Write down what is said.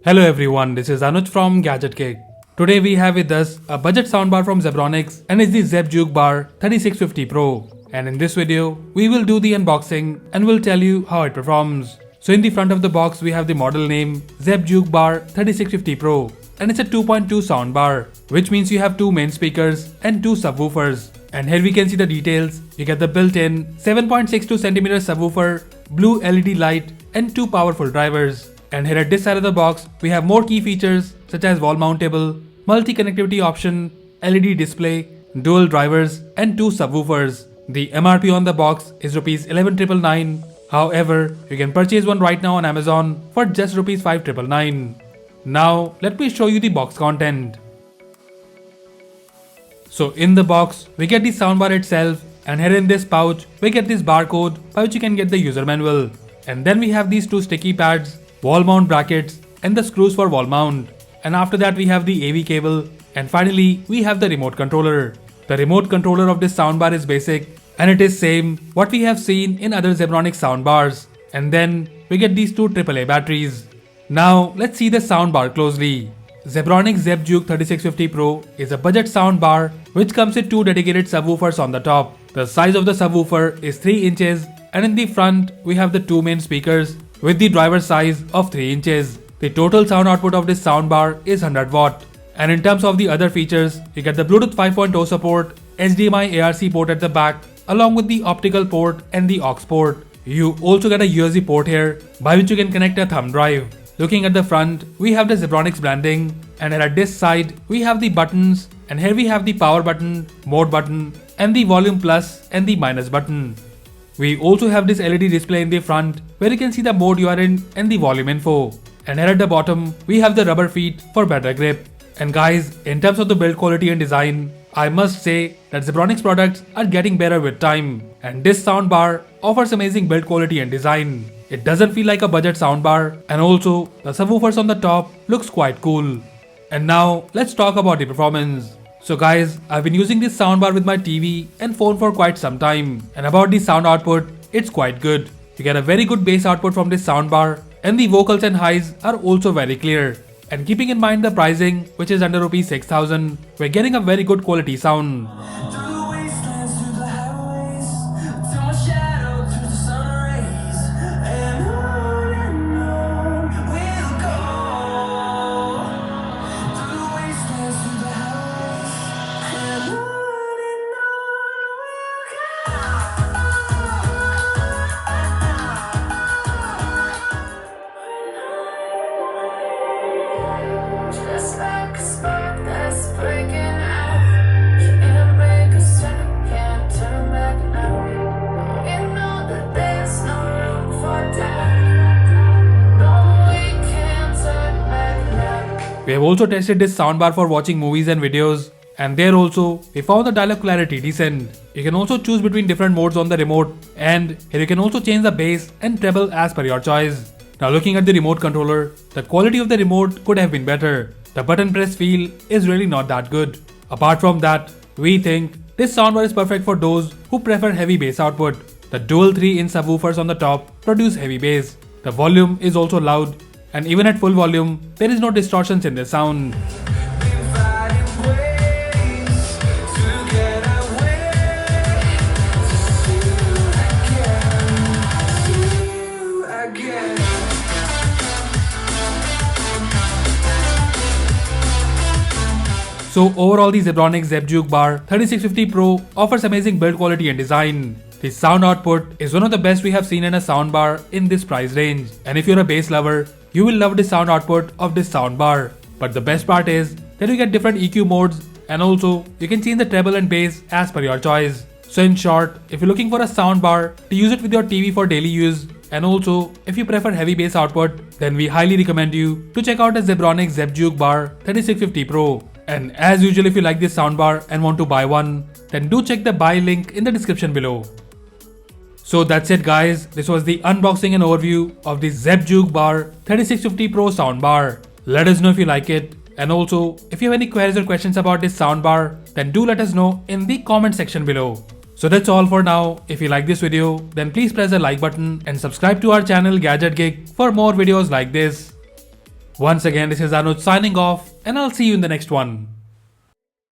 Hello everyone, this is Anuj from Gadgetgig. Today we have with us a budget soundbar from Zebronics and it's the Zeb Juke Bar 3650 Pro. And in this video, we will do the unboxing and will tell you how it performs. So in the front of the box we have the model name Zeb Juke Bar 3650 Pro and it's a 2.2 soundbar, which means you have two main speakers and two subwoofers. And here we can see the details. You get the built-in 7.62cm subwoofer, blue LED light and two powerful drivers. And here at this side of the box, we have more key features such as wall mountable, multi-connectivity option, LED display, dual drivers and two subwoofers. The MRP on the box is Rs 11,999. However, you can purchase one right now on Amazon for just Rs 5,999. Now, let me show you the box content. So in the box, we get the soundbar itself, and here in this pouch, we get this barcode by which you can get the user manual. And then we have these two sticky pads, wall mount brackets and the screws for wall mount. And after that we have the AV cable, and finally we have the remote controller. The remote controller of this soundbar is basic and it is same what we have seen in other Zebronics soundbars. And then we get these two AAA batteries. Now let's see the soundbar closely. Zebronics Zeb Juke 3650 Pro is a budget soundbar which comes with two dedicated subwoofers on the top. The size of the subwoofer is 3 inches and in the front we have the two main speakers with the driver size of 3 inches. The total sound output of this soundbar is 100 watt. And in terms of the other features, you get the Bluetooth 5.0 support, HDMI ARC port at the back, along with the optical port and the aux port. You also get a USB port here, by which you can connect a thumb drive. Looking at the front, we have the Zebronics branding, and here at this side, we have the buttons, and here we have the power button, mode button, and the volume plus and the minus button. We also have this LED display in the front where you can see the mode you are in and the volume info. And here at the bottom, we have the rubber feet for better grip. And guys, in terms of the build quality and design, I must say that Zebronics products are getting better with time. And this soundbar offers amazing build quality and design. It doesn't feel like a budget soundbar, and also the subwoofers on the top looks quite cool. And now let's talk about the performance. So guys, I've been using this soundbar with my TV and phone for quite some time, and about the sound output, it's quite good. You get a very good bass output from this soundbar, and the vocals and highs are also very clear. And keeping in mind the pricing, which is under Rs 6,000, we're getting a very good quality sound. We have also tested this soundbar for watching movies and videos, and there also we found the dialogue clarity decent. You can also choose between different modes on the remote, and here you can also change the bass and treble as per your choice. Now looking at the remote controller, the quality of the remote could have been better. The button press feel is really not that good. Apart from that, we think this soundbar is perfect for those who prefer heavy bass output. The dual 3-inch subwoofers on the top produce heavy bass. The volume is also loud, and even at full volume, there is no distortions in the sound. So overall, the Zebronics Zeb Juke Bar 3650 Pro offers amazing build quality and design. The sound output is one of the best we have seen in a soundbar in this price range. And if you're a bass lover, you will love the sound output of this soundbar. But the best part is that you get different EQ modes, and also you can change the treble and bass as per your choice. So in short, if you're looking for a soundbar to use it with your TV for daily use, and also if you prefer heavy bass output, then we highly recommend you to check out the Zebronics Zeb Juke Bar 3650 Pro. And as usual, if you like this soundbar and want to buy one, then do check the buy link in the description below. So that's it guys, this was the unboxing and overview of the Zeb Juke Bar 3650 Pro soundbar. Let us know if you like it, and also if you have any queries or questions about this soundbar, then do let us know in the comment section below. So that's all for now. If you like this video, then please press the like button and subscribe to our channel Gadgetgig for more videos like this. Once again, this is Anuj signing off, and I'll see you in the next one.